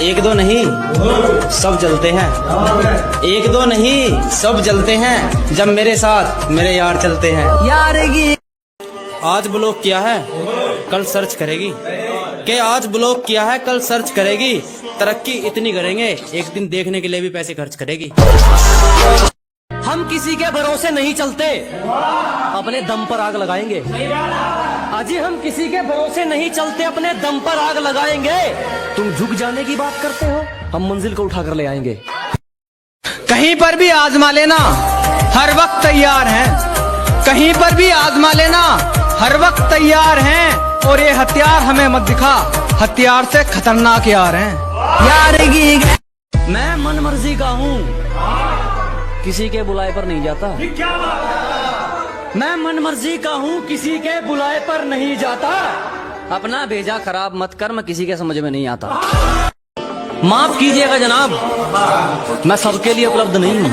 एक दो नहीं सब जलते हैं, एक दो नहीं सब जलते हैं, जब मेरे साथ मेरे यार चलते हैं। यारगी आज ब्लॉक किया है कल सर्च करेगी, के आज ब्लॉक किया है कल सर्च करेगी, तरक्की इतनी करेंगे एक दिन देखने के लिए भी पैसे खर्च करेगी। हम किसी के भरोसे नहीं चलते, अपने दम पर आग लगाएंगे। अजी हम किसी के भरोसे नहीं चलते, अपने दम पर आग लगाएंगे। तुम झुक जाने की बात करते हो, हम मंजिल को उठाकर ले आएंगे। कहीं पर भी आजमा लेना हर वक्त तैयार हैं, कहीं पर भी आजमा लेना हर वक्त तैयार हैं, और ये हथियार हमें मत दिखा, हथियार से खतरनाक यार हैं। यारगी मैं मन मर्जी का हूँ, किसी के बुलाए पर नहीं जाता। मैं मन मर्जी का हूँ, किसी के बुलाए पर नहीं जाता। अपना भेजा खराब मत कर, मैं किसी के समझ में नहीं आता। माफ कीजिएगा जनाब, मैं सबके लिए उपलब्ध नहीं हूँ।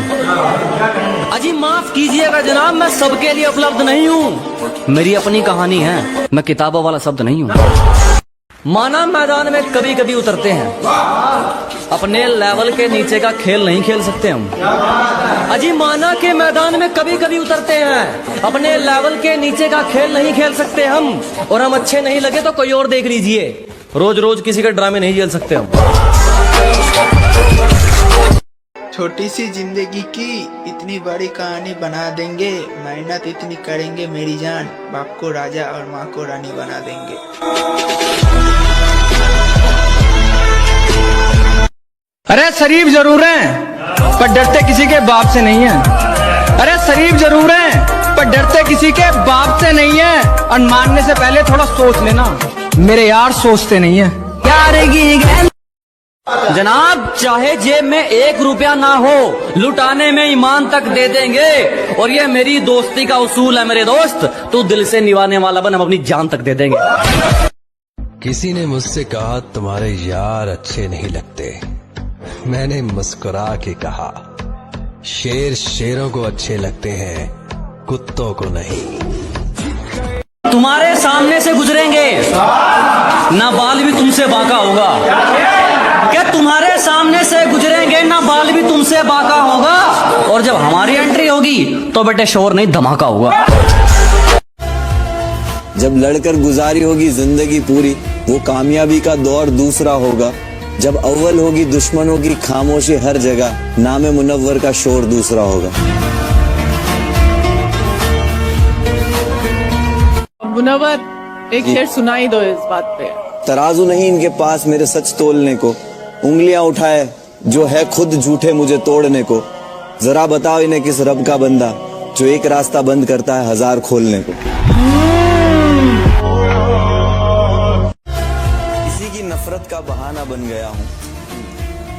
अजी माफ कीजिएगा जनाब, मैं सबके लिए उपलब्ध नहीं हूँ। मेरी अपनी कहानी है, मैं किताबों वाला शब्द नहीं हूँ। माना मैदान में कभी कभी उतरते हैं, अपने लेवल के नीचे का खेल नहीं खेल सकते हम। अजी माना के मैदान में कभी कभी उतरते हैं, अपने लेवल के नीचे का खेल नहीं खेल सकते हम, और हम अच्छे नहीं लगे तो कोई और देख लीजिए। रोज रोज किसी के ड्रामे नहीं झेल सकते हम। छोटी सी जिंदगी की इतनी बड़ी कहानी बना देंगे, मेहनत इतनी करेंगे मेरी जान, बाप को राजा और माँ को रानी बना देंगे। अरे शरीफ जरूर हैं पर डरते किसी के बाप से नहीं है। अरे शरीफ जरूर हैं पर डरते किसी के बाप से नहीं है, और मानने से पहले थोड़ा सोच लेना, मेरे यार सोचते नहीं है। यारगी जनाब चाहे जेब में 1 रुपया ना हो, लुटाने में ईमान तक दे देंगे, और ये मेरी दोस्ती का उसूल है मेरे दोस्त, तू दिल से निभाने वाला बन, हम अपनी जान तक दे देंगे। किसी ने मुझसे कहा तुम्हारे यार अच्छे नहीं लगते, मैंने मुस्कुरा के कहा शेर शेरों को अच्छे लगते हैं, कुत्तों को नहीं। तुम्हारे सामने से गुजरेंगे ना बाल भी तुमसे बाका होगा, क्या तुम्हारे सामने से गुजरेंगे ना बाल भी तुमसे बाका होगा, और जब हमारी एंट्री होगी तो बेटे शोर नहीं धमाका होगा। जब लड़कर गुजारी होगी जिंदगी पूरी, वो कामयाबी का दौर दूसरा होगा। जब अव्वल होगी दुश्मनों की खामोशी हर जगह, नामे मुनव्वर का शोर दूसरा होगा। मुनव्वर एक शेर सुनाई दो इस बात पे। तराजू नहीं इनके पास मेरे सच तोलने को, उंगलियां उठाए जो है खुद झूठे मुझे तोड़ने को। जरा बताओ इन्हें किस रब का बंदा, जो एक रास्ता बंद करता है 1000 खोलने को। किसी की नफरत का बहाना बन गया हूँ,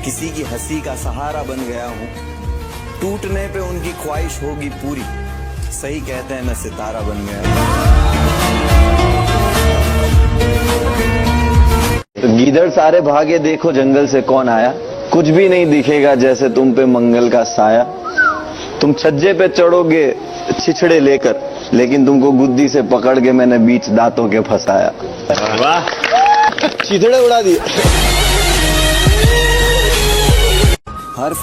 किसी की हंसी का सहारा बन गया हूँ। टूटने पे उनकी ख्वाहिश होगी पूरी, सही कहते हैं मैं सितारा बन गया हूँ। तो गीदड़ सारे भागे देखो जंगल से कौन आया, कुछ भी नहीं दिखेगा जैसे तुम पे मंगल का साया। तुम छज्जे पे चढ़ोगे छिछड़े लेकर, लेकिन तुमको गुद्दी से पकड़ के मैंने बीच दांतों के फंसाया। वाह छिछड़े उड़ा दिए।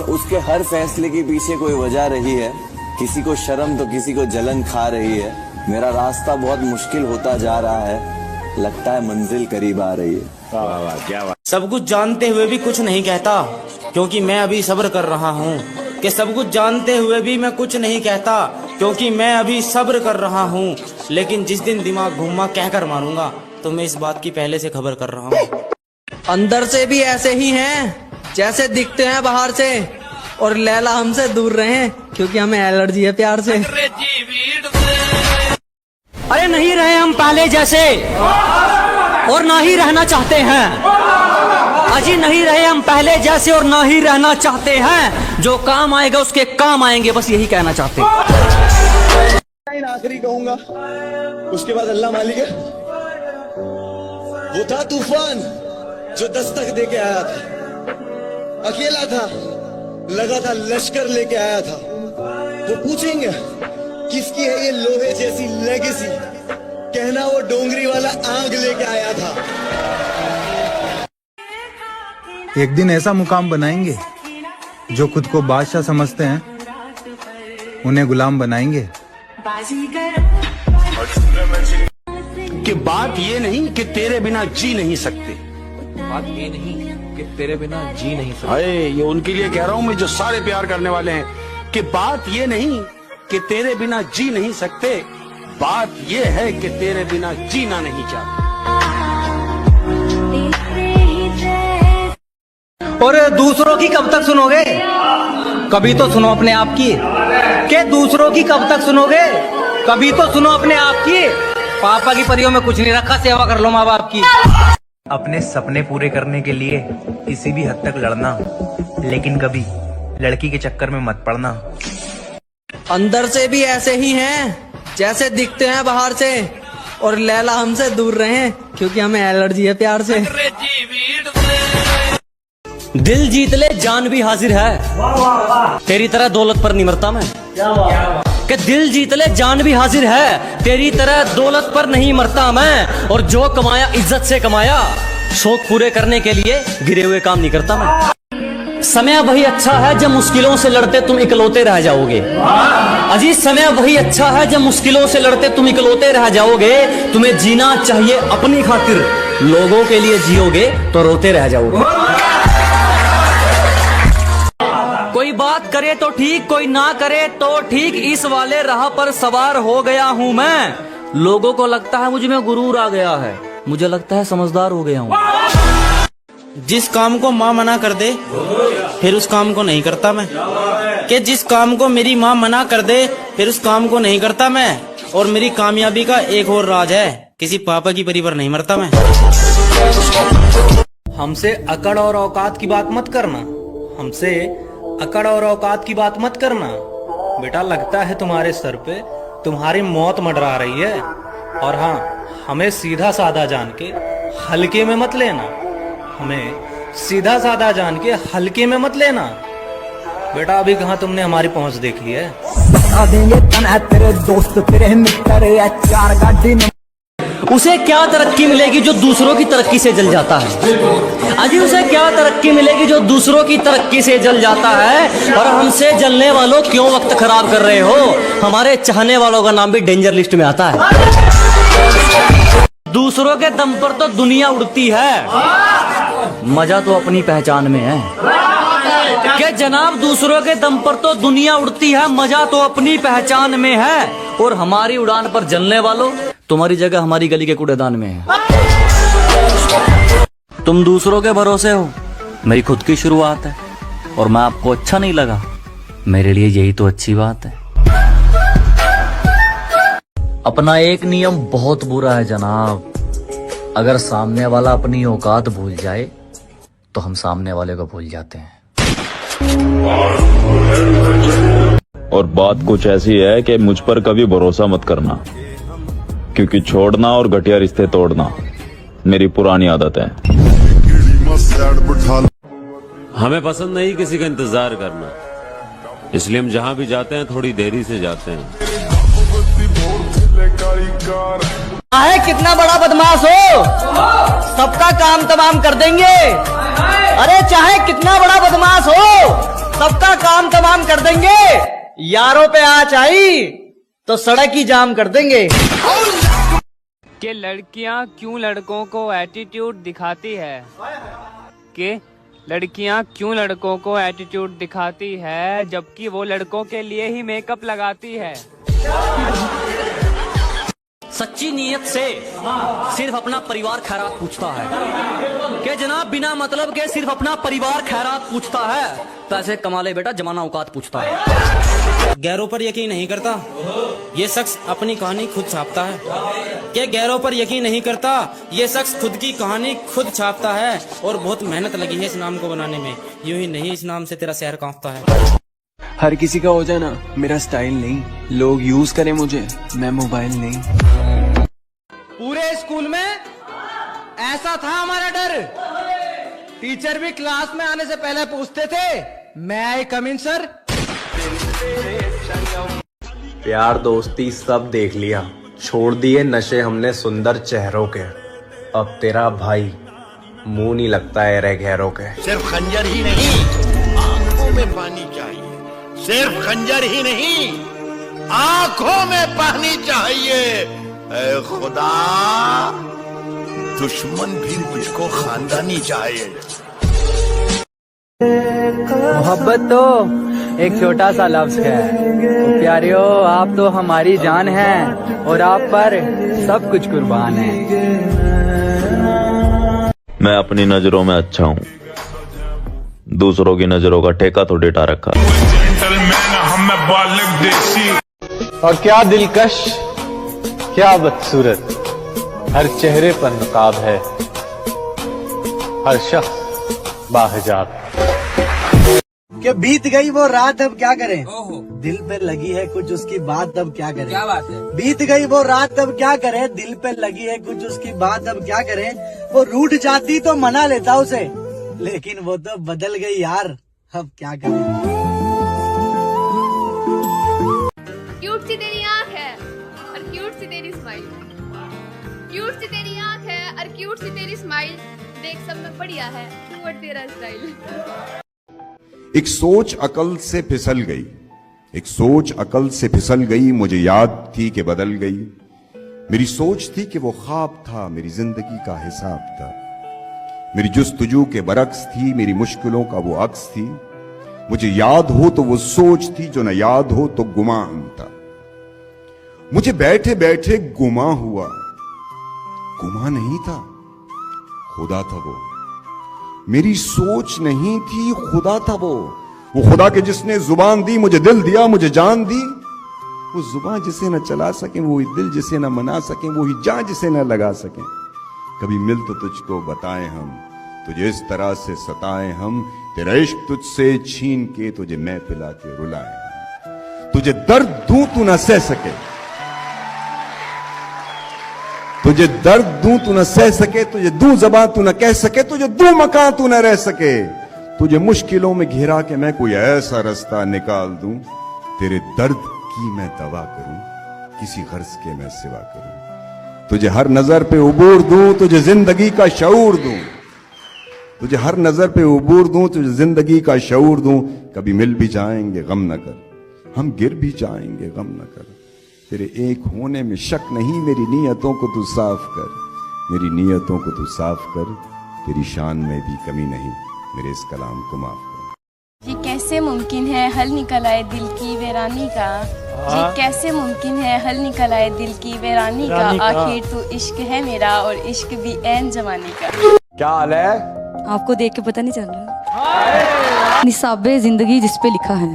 उसके हर फैसले के पीछे कोई वजह रही है, किसी को शर्म तो किसी को जलन खा रही है। मेरा रास्ता बहुत मुश्किल होता जा रहा है, लगता है मंजिल करीब आ रही है। क्या बात। सब कुछ जानते हुए भी कुछ नहीं कहता, क्योंकि मैं अभी सब्र कर रहा हूँ। कि सब कुछ जानते हुए भी मैं कुछ नहीं कहता, क्योंकि मैं अभी सब्र कर रहा हूँ। लेकिन जिस दिन दिमाग घूमा कहकर मारूंगा, तो मैं इस बात की पहले से खबर कर रहा हूँ। अंदर से भी ऐसे ही हैं जैसे दिखते हैं बाहर से, और लैला हमसे दूर रहे क्योंकि हमें एलर्जी है प्यार से। अरे नहीं रहे हम पहले जैसे, और ना ही रहना चाहते हैं। अजी नहीं रहे हम पहले जैसे, और ना ही रहना चाहते हैं। जो काम आएगा उसके काम आएंगे, बस यही कहना चाहते हैं। आखिरी कहूंगा, उसके बाद अल्लाह मालिक है। वो था तूफान जो दस्तक दे के आया था, अकेला था, लगा था लश्कर लेके आया था। वो पूछेंगे किसकी है ये लोहे जैसी लेगेसी, कहना वो डोंगरी वाला आग लेके आया था। एक दिन ऐसा मुकाम बनाएंगे जो खुद को बादशाह समझते हैं उन्हें गुलाम बनाएंगे। कि बात ये नहीं कि तेरे बिना जी नहीं सकते, बात ये नहीं कि तेरे बिना जी नहीं सकते। अरे ये उनके लिए कह रहा हूं मैं जो सारे प्यार करने वाले हैं, कि बात ये नहीं कि तेरे बिना जी नहीं सकते, बात ये है कि तेरे बिना जीना नहीं चाहते। और दूसरों की कब तक सुनोगे? कभी तो सुनो अपने आप की। के दूसरों की कब तक सुनोगे? कभी तो सुनो अपने आप की। पापा की परियों में कुछ नहीं रखा, सेवा कर लो माँ बाप की। अपने सपने पूरे करने के लिए किसी भी हद तक लड़ना, लेकिन कभी लड़की के चक्कर में मत पड़ना। अंदर से भी ऐसे ही हैं जैसे दिखते हैं बाहर से, और लैला हमसे दूर रहे क्योंकि हमें एलर्जी है प्यार से। दिल जीत ले जान भी हाजिर है, तेरी तरह दौलत पर नहीं मरता मैं। कि दिल जीत ले जान भी हाजिर है, तेरी तरह दौलत पर नहीं मरता मैं। और जो कमाया इज्जत से कमाया, शौक पूरे करने के लिए गिरे हुए काम नहीं करता मैं। समय वही अच्छा है जब मुश्किलों से लड़ते तुम इकलौते रह जाओगे। अजी समय वही अच्छा है जब मुश्किलों से लड़ते तुम इकलौते रह जाओगे। तुम्हें जीना चाहिए अपनी खातिर, लोगों के लिए जियोगे तो रोते रह जाओगे। कोई बात करे तो ठीक, कोई ना करे तो ठीक, इस वाले राह पर सवार हो गया हूँ मैं। लोगों को लगता है मुझ में गुरूर आ गया है, मुझे लगता है समझदार हो गया हूँ। जिस काम को माँ मना कर दे फिर उस काम को नहीं करता मैं। कि जिस काम को मेरी माँ मना कर दे फिर उस काम को नहीं करता मैं। और मेरी कामयाबी का एक और राज है, किसी पापा की परी पर नहीं मरता मैं। हमसे अकड़ और औकात की बात मत करना, हमसे अकड़ और औकात की बात मत करना। बेटा लगता है तुम्हारे सर पे तुम्हारी मौत मंडरा रही है। और हाँ, हमें सीधा साधा जान के हल्के में मत लेना, हमें सीधा साधा जान के हल्के में मत लेना। बेटा अभी कहाँ तुमने हमारी पहुंच देखी है। तेरे दोस्त तेरे मित्र उसे क्या तरक्की मिलेगी जो दूसरों की तरक्की से जल जाता है। अजी उसे क्या तरक्की मिलेगी जो दूसरों की तरक्की से जल जाता है। और हमसे जलने वालों क्यों वक्त खराब कर रहे हो, हमारे चाहने वालों का नाम भी डेंजर लिस्ट में आता है। दूसरों के दम पर तो दुनिया उड़ती है, मजा तो अपनी पहचान में है। कि जनाब दूसरों के दम पर तो दुनिया उड़ती है, मजा तो अपनी पहचान में है। और हमारी उड़ान पर जलने वालों, तुम्हारी जगह हमारी गली के कूड़ेदान में है। तुम दूसरों के भरोसे हो, मेरी खुद की शुरुआत है। और मैं आपको अच्छा नहीं लगा, मेरे लिए यही तो अच्छी बात है। अपना एक नियम बहुत बुरा है जनाब, अगर सामने वाला अपनी औकात भूल जाए तो हम सामने वाले को भूल जाते हैं। और बात कुछ ऐसी है कि मुझ पर कभी भरोसा मत करना, क्योंकि छोड़ना और घटिया रिश्ते तोड़ना मेरी पुरानी आदत है। हमें पसंद नहीं किसी का इंतजार करना, इसलिए हम जहाँ भी जाते हैं थोड़ी देरी से जाते हैं। चाहे कितना बड़ा बदमाश हो, सबका काम तमाम कर देंगे। अरे चाहे कितना बड़ा बदमाश हो, सबका काम तमाम कर देंगे। यारों पे आँच आई तो सड़क ही जाम कर देंगे। कि लड़कियां क्यों लड़कों को एटीट्यूड दिखाती है, कि लड़कियां क्यों लड़कों को एटीट्यूड दिखाती है, जबकि वो लड़कों के लिए ही मेकअप लगाती है। सच्ची नीयत से सिर्फ अपना परिवार खैरात पूछता है। कि जनाब बिना मतलब के सिर्फ अपना परिवार खैरात पूछता है। पैसे कमा ले बेटा, जमाना औकात पूछता है। गैरों पर यकीन नहीं करता, ये शख्स अपनी कहानी खुद छापता है। कि गैरों पर यकीन नहीं करता, ये शख्स खुद की कहानी खुद छापता है। और बहुत मेहनत लगी है इस नाम को बनाने में, यूं ही नहीं इस नाम से तेरा शहर कांपता है। हर किसी का हो जाए ना, मेरा स्टाइल नहीं, लोग यूज करें मुझे, मैं मोबाइल नहीं। पूरे स्कूल में ऐसा था हमारा डर, टीचर भी क्लास में आने से पहले पूछते थे, मैं आई कम इन सर। प्यार दोस्ती सब देख लिया, छोड़ दिए नशे हमने सुंदर चेहरों के। अब तेरा भाई मुंह नहीं लगता है रे गैरों के। सिर्फ खंजर ही नहीं, आंखों में पानी चाहिए। सिर्फ खंजर ही नहीं, आंखों में पानी चाहिए। ऐ खुदा, दुश्मन भी मुझको खानदानी चाहिए। मोहब्बत तो एक छोटा सा लफ्ज है। तो प्यारियो, आप तो हमारी जान हैं और आप पर सब कुछ कुर्बान है। मैं अपनी नजरों में अच्छा हूँ, दूसरों की नजरों का ठेका तो डेटा रखा। और क्या दिलकश, क्या बदसूरत, हर चेहरे पर नकाब है, हर शख्स बाहिजाब। कि बीत गई वो रात, अब क्या करें। दिल पे लगी है कुछ उसकी बात, अब क्या करें। क्या बात है। बीत गई वो रात, अब क्या करें। दिल पे लगी है कुछ उसकी बात, अब क्या करें। वो रूठ जाती तो मना लेता उसे, लेकिन वो तो बदल गई यार, अब क्या करें। क्यूट सी तेरी आंख है और क्यूट सी तेरी स्माइल, क्यूट सी तेरी आंख है और क्यूट सी तेरी स्माइल, देख सब में बढ़िया है वो तेरा स्टाइल। एक सोच अकल से फिसल गई, एक सोच अकल से फिसल गई, मुझे याद थी कि बदल गई। मेरी सोच थी कि वो ख्वाब था, मेरी जिंदगी का हिसाब था। मेरी जुस्तजू के बरक्स थी, मेरी मुश्किलों का वो अक्स थी। मुझे याद हो तो वो सोच थी, जो न याद हो तो गुमान था। मुझे बैठे बैठे गुमा हुआ, गुमा नहीं था, खुदा था वो। मेरी सोच नहीं थी, खुदा था वो खुदा के जिसने जुबान दी, मुझे दिल दिया, मुझे जान दी। वो जुबान जिसे न चला सके, वो दिल जिसे न मना सके, वो ही जान जिसे न लगा सके। कभी मिल तो तुझको बताएं हम, तुझे इस तरह से सताएं हम, तेरा इश्क तुझसे छीन के तुझे मैं पिला के रुलाएं। तुझे दर्द दूं तू न सह सके, तुझे दर्द दूं तू न सह सके, तुझे दूं ज़बां तू न कह सके, तुझे दूं मकान तू न रह सके। तुझे मुश्किलों में घिरा के मैं कोई ऐसा रास्ता निकाल दूं, तेरे दर्द की मैं दवा करूं, किसी गर्ज के मैं सिवा करूं। तुझे हर नजर पे उबूर दूं, तुझे जिंदगी का शऊर दूं, तुझे हर नजर पे उबूर दूं, तुझे जिंदगी का शऊर दूं। कभी मिल भी जाएंगे गम न कर, हम गिर भी जाएंगे गम न कर। तेरे एक होने में शक नहीं, मेरी नीयतों को तू साफ कर, मेरी नीयतों को तू साफ कर। तेरी शान में भी कमी नहीं, मेरे इस कलाम को माफ कर। ये कैसे मुमकिन है हल निकल आए दिल की वीरानी का, ये कैसे मुमकिन है हल निकल आए दिल की वीरानी का। आखिर तू इश्क है मेरा और इश्क भी ऐन जवानी का। क्या हाल है? आपको देख के पता नहीं चल रहा? निसाबे जिंदगी जिस पे लिखा है,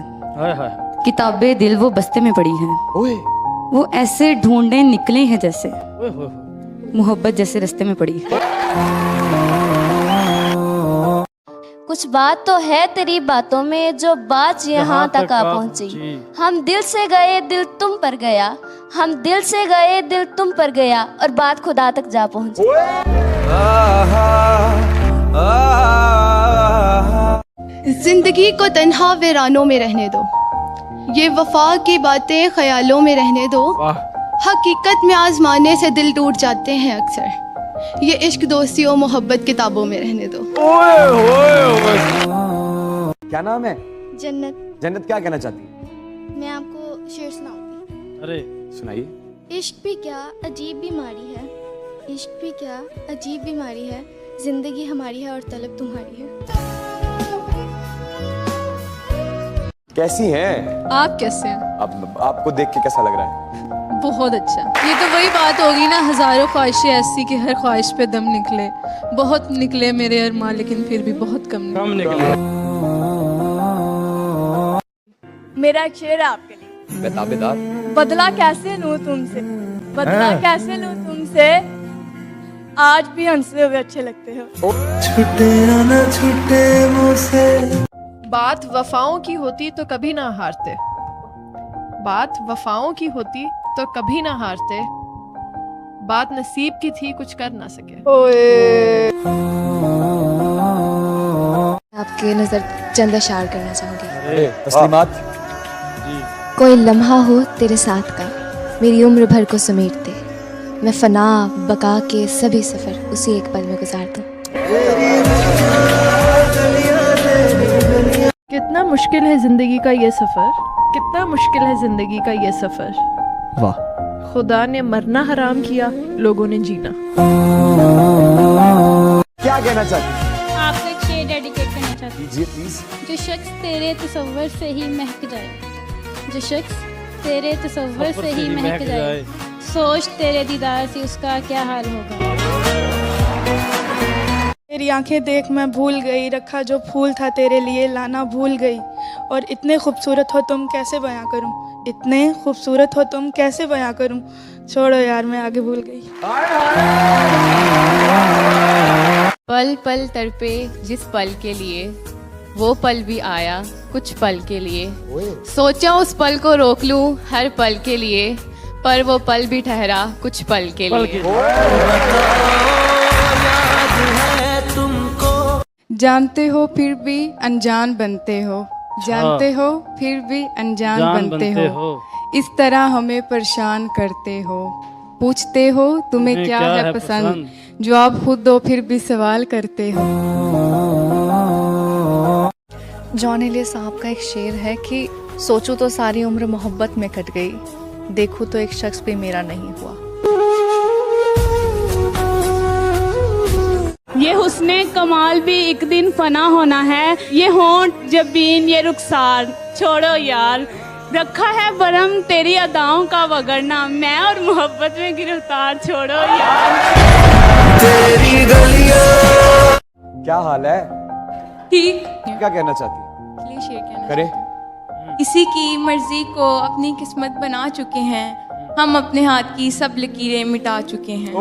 किताबे दिल वो बस्ते में पड़ी है, वो ऐसे ढूंढे निकले हैं जैसे मोहब्बत जैसे रास्ते में पड़ी है। कुछ बात तो है तेरी बातों में, जो बात यहाँ तक आ पहुँची। हम दिल से गए दिल तुम पर गया, हम दिल से गए दिल तुम पर गया, और बात खुदा तक जा पहुँची। जिंदगी को तन्हा वीरानों में रहने दो, ये वफा की बातें ख्यालों में रहने दो। हकीकत में आजमाने से दिल टूट जाते हैं अक्सर, ये इश्क दोस्ती और मोहब्बत किताबों में रहने दो। क्या नाम है? जन्नत। जन्नत, क्या कहना चाहती है? मैं आपको शेर सुनाऊंगी। अरे सुनाइए। इश्क भी क्या अजीब बीमारी है, इश्क भी क्या अजीब बीमारी है, जिंदगी हमारी है और तलब तुम्हारी है। कैसी हैं? आप कैसे हैं? अब आपको देख के कैसा लग रहा है? बहुत अच्छा। ये तो वही बात होगी ना, हजारों ख्वाहिशें ऐसी कि हर ख्वाहिश पे दम निकले। बहुत निकले मेरे अरमान, लेकिन फिर भी बहुत कम निकले। मेरा एक शेर है आपके लिए। बेताबेदार। बदला कैसे लूं तुमसे, बदला कैसे लूं तुमसे, आज भी हंसते हुए अच्छे लगते हो। छूटे ना छूटे मुझसे। बात वफाओं की होती तो कभी ना हारते, बात वफाओं की होती तो कभी ना हारते, बात नसीब की थी कुछ कर ना सके। आपके नजर चंद अशार करना चाहूंगी। तस्लीमात। कोई लम्हा हो तेरे साथ का, मेरी उम्र भर को समेट दे, मैं फना बका के सभी सफर उसी एक पल में गुजार दूं। कितना मुश्किल है जिंदगी का ये सफर, कितना मुश्किल है जिंदगी का ये सफर। वाह। खुदा ने मरना हराम किया, लोगों ने जीना। क्या कहना चाहती आपको एक शेर डेडिकेट करना चाहती हूँ। जी प्लीज। जो शख्स तेरे तसव्वुर से ही महक जाए, जो शख्स तेरे तसव्वुर से ही महक जाए, सोच तेरे दीदार से उसका क्या हाल होगा। तेरी आंखें देख मैं भूल गई, रखा जो फूल था तेरे लिए लाना भूल गई। और इतने खूबसूरत हो तुम कैसे बयां करूं, इतने खूबसूरत हो तुम कैसे बयां करूं। छोड़ो यार मैं आगे भूल गई। पल पल तड़पे जिस पल के लिए, वो पल भी आया कुछ पल के लिए। सोचा उस पल को रोक लूं हर पल के लिए, पर वो पल भी ठहरा कुछ पल के लिए। जानते हो फिर भी अनजान बनते हो, जानते हो फिर भी अनजान बनते हो। इस तरह हमें परेशान करते हो, पूछते हो तुम्हें क्या है पसंद, जवाब खुद दो फिर भी सवाल करते हो। जॉन एलिया साहब का एक शेर है कि सोचूं तो सारी उम्र मोहब्बत में कट गई, देखूं तो एक शख्स भी मेरा नहीं हुआ। ये हुस्ने कमाल भी एक दिन फना होना है, ये होंठ जबीन ये रुखसार। छोड़ो यार रखा है बरम तेरी अदाओं का वगरना, मैं और मोहब्बत में गिरफ्तार। छोड़ो यार तेरी गलियां। क्या हाल है? ठीक। क्या कहना चाहती है? करें। किसी की मर्जी को अपनी किस्मत बना चुके हैं, हम अपने हाथ की सब लकीरें मिटा चुके हैं।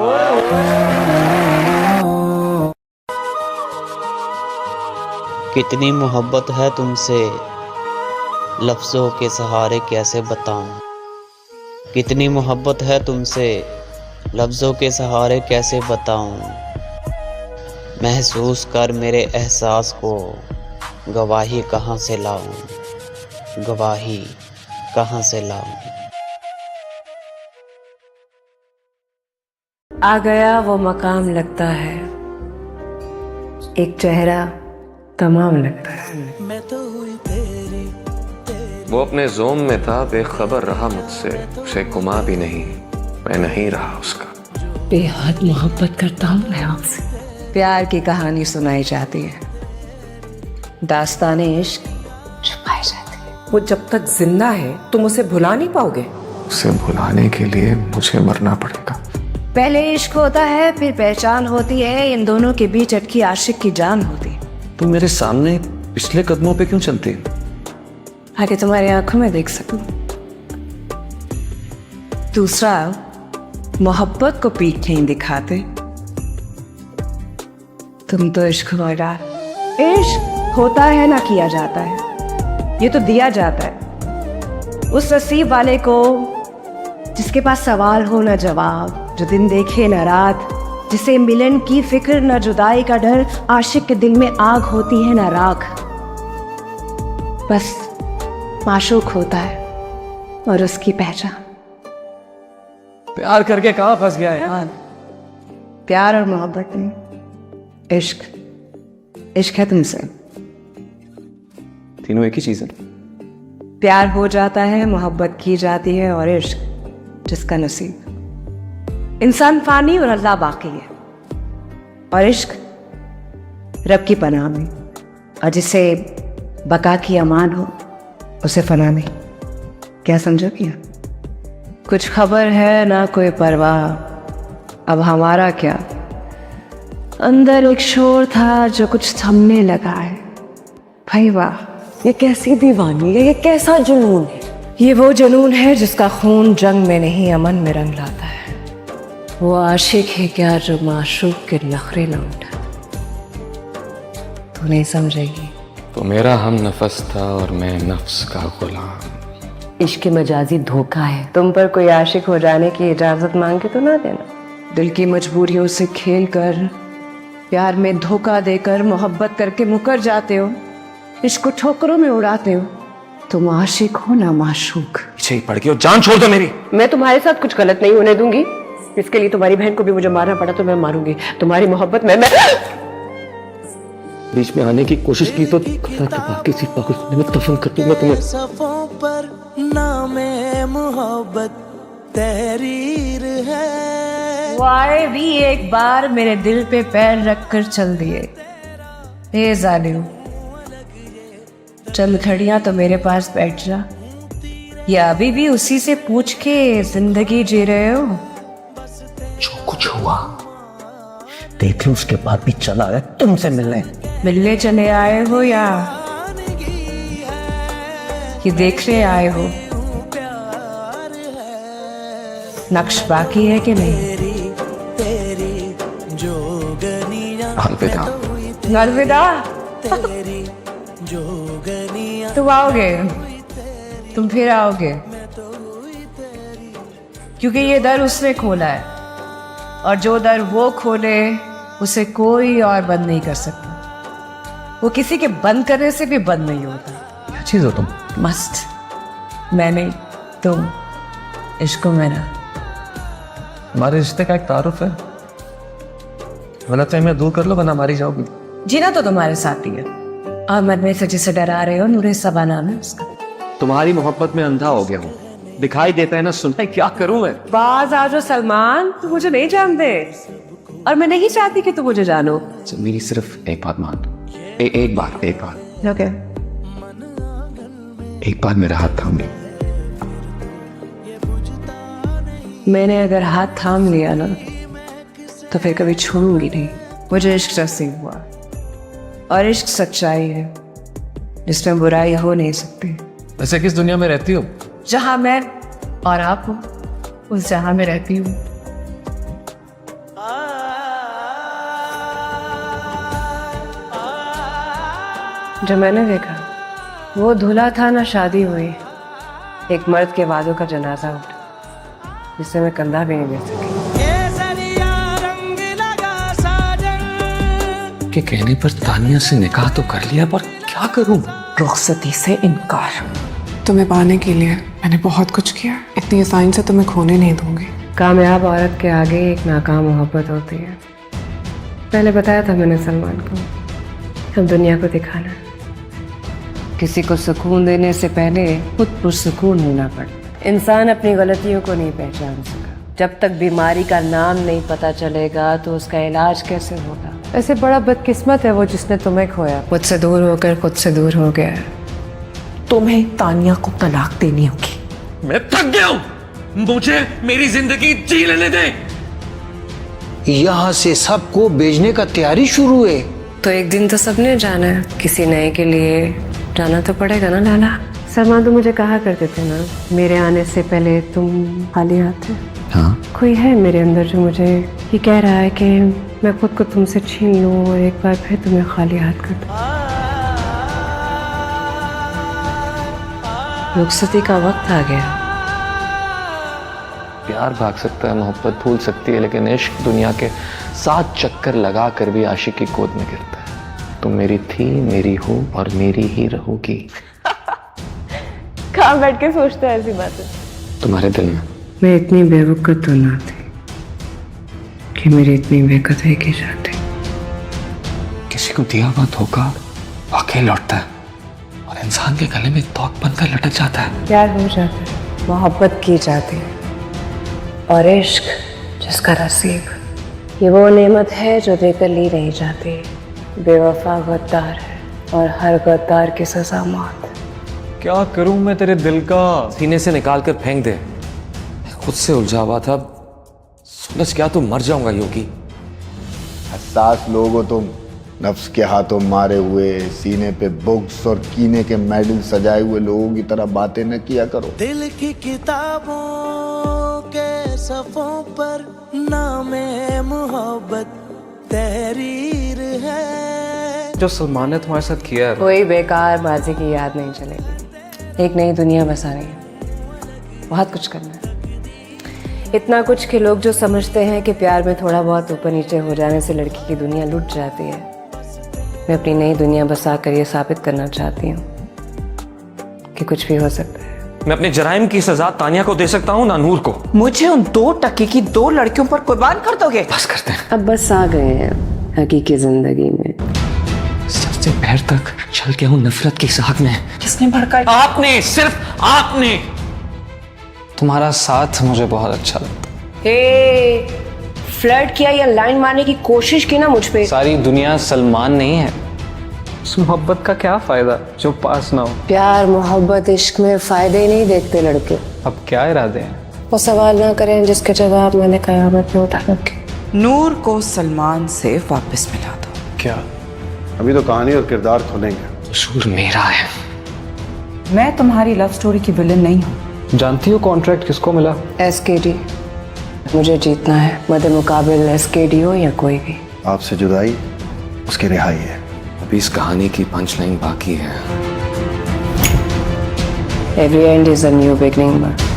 कितनी मोहब्बत है तुमसे, लफ्ज़ों के सहारे कैसे बताऊं। कितनी मोहब्बत है तुमसे, लफ्ज़ों के सहारे कैसे बताऊं। महसूस कर मेरे एहसास को, गवाही कहाँ से लाऊं, गवाही कहाँ से लाऊं। आ गया वो मकाम लगता है, एक चेहरा तमाम लगता है। वो अपने जोम में था, बेखबर रहा मुझसे, उसे गुमा भी नहीं, मैं नहीं रहा उसका। बेहद मोहब्बत करता हूँ मैं आपसे। प्यार की कहानी सुनाई जाती है, दास्ताने इश्क छुपाई जाती है। वो जब तक जिंदा है तुम उसे भुला नहीं पाओगे। उसे भुलाने के लिए मुझे मरना पड़ेगा। पहले इश्क होता है फिर पहचान होती है, इन दोनों के बीच अटकी आशिक की जान होती है। तुम मेरे सामने पिछले कदमों पे क्यों चलती? ताकि तुम्हारी आंखों में देख सकूं। दूसरा, मोहब्बत को पीठ नहीं दिखाते, तुम तो इश्क होगा। इश्क होता है ना किया जाता है, ये तो दिया जाता है उस नसीब वाले को जिसके पास सवाल हो ना जवाब, जो दिन देखे ना रात, जिसे मिलन की फिक्र न जुदाई का डर, आशिक के दिल में आग होती है ना राख। बस माशूक होता है और उसकी पहचान। प्यार करके कहाँ फंस गया है? प्यार और मोहब्बत में इश्क, इश्क है तुमसे। तीनों एक ही चीज है। प्यार हो जाता है, मोहब्बत की जाती है, और इश्क जिसका नसीब। इंसान फानी और अल्लाह बाकी है, और इश्क रब की पनाह में, और जिसे बका की अमान हो उसे फना नहीं। क्या समझो क्या? कुछ खबर है ना कोई परवाह, अब हमारा क्या। अंदर एक शोर था जो कुछ थमने लगा है। भाई वाह, ये कैसी दीवानी है, ये कैसा जुनून है। ये वो जुनून है जिसका खून जंग में नहीं अमन में रंग लाता है। वो आशिक है क्या जो माशूक के नखरे न उठा। तू नहीं समझेगी। तो मेरा हम नफस था और मैं नफ्स का गुलाम। इश्क मजाजी धोखा है। तुम पर कोई आशिक हो जाने की इजाजत मांगे तो ना देना। दिल की मजबूरियों से खेल कर, प्यार में धोखा देकर, मोहब्बत करके मुकर जाते हो, इश्क को ठोकरों में उड़ाते हो। तुम आशिक हो ना माशूक। पीछे ही पड़ गई हो, जान छोड़ दो मेरी। मैं तुम्हारे साथ कुछ गलत नहीं होने दूंगी। इसके लिए तुम्हारी बहन को भी मुझे मारना पड़ा तो मैं मारूंगी। तुम्हारी मोहब्बत में मैं बीच में आने की कोशिश की तो किसी पागल में दफन कर दूंगा तुम्हें। सफों पर नामे मोहब्बत तहरीर है। वाए भी एक बार मेरे दिल पे पैर रख कर चल दिए। हे जालिम, चंद घड़ियां तो मेरे पास बैठ जा, या अभी भी उसी से पूछ के जिंदगी जी रहे हो? जो कुछ हुआ देख लो, उसके बाद भी चला है तुमसे मिलने चले आए हो या ये देखने आए हो? नक्श बाकी है कि नहीं? अलविदा। अलविदा? तुम आओगे, तुम फिर आओगे, क्योंकि ये दर उसने खोला है और जो दर वो खोले उसे कोई और बंद नहीं कर सकता। वो किसी के बंद करने से भी बंद नहीं होता। क्या चीज हो तुम? मस्त मैं नहीं, तुम। इश्क मेरा हमारे रिश्ते का एक तारुफ है, वरना तो मैं दूर कर लो, वरना मारी जाओगी। जीना तो तुम्हारे साथ ही है, और मन में से जिसे डरा रहे हो नूरे सबा नाम है उसका। तुम्हारी मोहब्बत में अंधा हो गया हूँ, दिखाई देता है ना सुनता है, क्या करूं मैं? बाज आ जाओ सलमान, तुम मुझे नहीं जानते और मैं नहीं चाहती कि तुम मुझे जानो। मेरी सिर्फ एक बात मान, एक बार ओके, एक बार मेरा हाथ थाम ले। मैंने अगर हाथ थाम लिया ना तो फिर कभी छोड़ूंगी नहीं। मुझे इश्क नसीब हुआ, और इश्क सच्चाई है जिसमें बुराई हो नहीं सकती। वैसे किस दुनिया में रहती हो? जहां मैं और आप हो, उस जहां में रहती हूँ। जो मैंने देखा वो दूल्हा था ना शादी हुई, एक मर्द के वादों का जनाजा उठा जिससे मैं कंधा भी नहीं दे सकी। के कहने पर तानिया से निकाह तो कर लिया, पर क्या करूं? रुखसती से इनकार। तुम्हें पाने के लिए मैंने बहुत कुछ किया, इतनी आसानी से तुम्हें खोने नहीं दूंगी। कामयाब औरत के आगे एक नाकाम मोहब्बत होती है। पहले बताया था मैंने सलमान को, अब दुनिया को दिखाना। किसी को सुकून देने से पहले खुद पुरसुकून होना पड़ता। इंसान अपनी गलतियों को नहीं पहचान सका। जब तक बीमारी का नाम नहीं पता चलेगा तो उसका इलाज कैसे होगा? ऐसे बड़ा बदकिस्मत है वो जिसने तुम्हें खोया, मुझसे दूर होकर खुद से दूर हो गया। तुम्हें तानिया को तलाक देनी होगी। मैं थक गया हूं, मुझे मेरी जिंदगी जी लेने दे। यहाँ से सबको भेजने का तैयारी शुरू है। तो एक दिन तो सबने जाना है, किसी नए के लिए जाना तो पड़ेगा ना लाला। सलमान तो मुझे कहा करते थे ना, मेरे आने से पहले तुम खाली हाथ थे। हाँ? कोई है मेरे अंदर जो मुझे ये कह रहा है कि मैं खुद को तुमसे छीन लूं और एक बार फिर तुम्हें खाली हाथ कर दूं। रुखसती का वक्त आ गया। प्यार भाग सकता है, मोहब्बत भूल सकती है, लेकिन इश्क दुनिया के 7 चक्कर लगा कर भी आशिक की गोद में गिरता है। तुम मेरी थी, मेरी हो और मेरी ही रहोगी। कहाँ बैठ के सोचता है ऐसी बातें? तुम्हारे दिल में। मैं इतनी बेवकूफ तो ना थी कि मेरी इतनी बेकदरी की जाती। किसी को दिया हुआ धोखा वाकई लौटता है, और इंसान के गले में तोक बनकर लटक जाता है। प्यार हो जाता है, मोहब्बत की जाती है, और इश्क जिसका नसीब, ये वो नेमत है जो देकर ली नहीं जाती। बेवफा गद्दार है और हर गद्दार की सजा मौत। क्या करूं मैं तेरे दिल का सीने से निकाल कर फेंक दे। खुद से उलझा हुआ था, समझ क्या तो मर जाऊंगा योगी। हसास लोग हो तुम, नफ्स के हाथों मारे हुए, सीने पे बुक्स और कीने के मेडल सजाए हुए लोगों की तरह बातें न किया करो। दिल की किताबों के सफों पर नामे मोहब्बत तहरीर है। जो सलमान ने तुम्हारे साथ किया है, कोई बेकार बाजी की याद नहीं चलेगी। एक नई दुनिया बसानी है, बहुत कुछ करना है। इतना कुछ कि लोग जो समझते हैं कि प्यार में थोड़ा बहुत ऊपर नीचे हो जाने से लड़की की दुनिया लुट जाती है, मैं अपनी नई दुनिया बसा कर ये साबित करना चाहती हूँ कि कुछ भी हो सकता है। मैं अपने जराइम की सजा तानिया को दे सकता हूँ ना नूर को। मुझे उन 2% की 2 लड़कियों पर कुर्बान कर दोगे? बस करते हैं। अब बस आ गए हैं हकीकी जिंदगी में। से पैर तक चल के हूँ नफरत की साग में। किसने भड़काई? आपने, सिर्फ आपने। तुम्हारा साथ मुझे बहुत अच्छा लगता। फ्लर्ट किया या लाइन मारने की कोशिश की ना मुझ पे। सारी दुनिया सलमान नहीं है। उस मोहब्बत का क्या फायदा जो पास ना हो। प्यार मोहब्बत इश्क में फायदे ही नहीं देखते लड़के। अब क्या इरादे हैं? वो सवाल ना करें जिसके जवाब मैंने कयामत में उठा रखे। नूर को सलमान से वापस मिला दो। क्या? अभी तो कहानी और किरदार खुलेंगे। कसूर मेरा है। मैं तुम्हारी लव स्टोरी की विलन नहीं हूँ। जानती हो कॉन्ट्रैक्ट किसको मिला? SKD। मुझे जीतना है, मदे मुकाबिल SKD हो या कोई भी। आपसे जुदाई उसकी रिहाई है। अभी इस कहानी की पंच लाइन बाकी है। Every end is a new beginning.